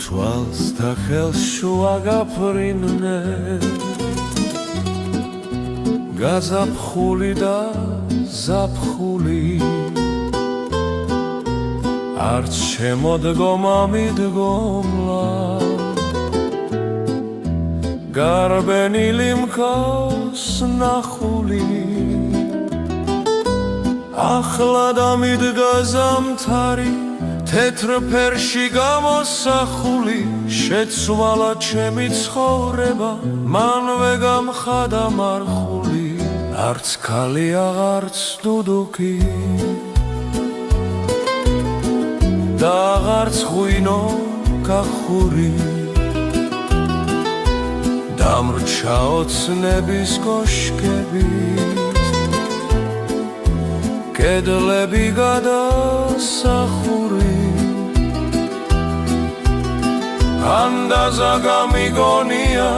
თვალს და ხელს შუა გაფრინნე გაზაფხული და ზაფხული არც შემოდგომა მიდგომლა გარბენილი მქოს ნახული ახლა დამიდგა ზამთარი თეთრ ფერში გამოსახული შეცვალა ჩემი ცხოვრება მანვე გამხადა მარხული არც ქალი აღარც დუდუკი და აღარც ღვინო კახური დამრჩა ოცნების კოშკები კედლები გადასახური ანდაზა გამიგონია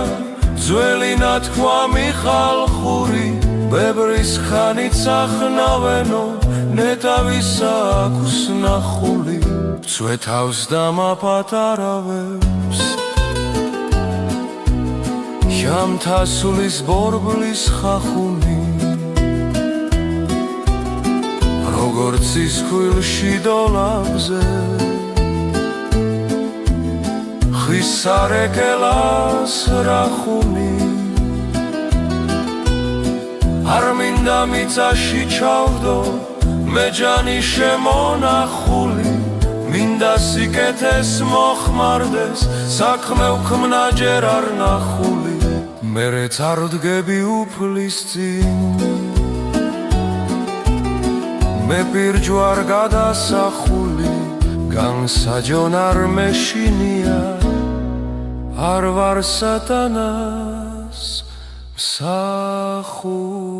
ძველი ნათქვამი ხალხური ბებრის ხანით ახნავენო ნეტავისა აქვს ნახული მცვეთავს დამაპატარავებს ჟამთასulis ბორბლის ხახუნი როგორც ის ხვილში დოლაბზე ხის სარეკელას რახუნი არ მინდა მიწაში ჩავდო მე ჯანი შემონახული მინდა სიკეთეს მოხმარდეს საქმე უქმნა ჯერ არ ნახული მერეც არ ვდგები უფლის წინ მე პირჯვარ გადასახული განსაჯონ არ მეშინია არ ვარ სატანას მსახური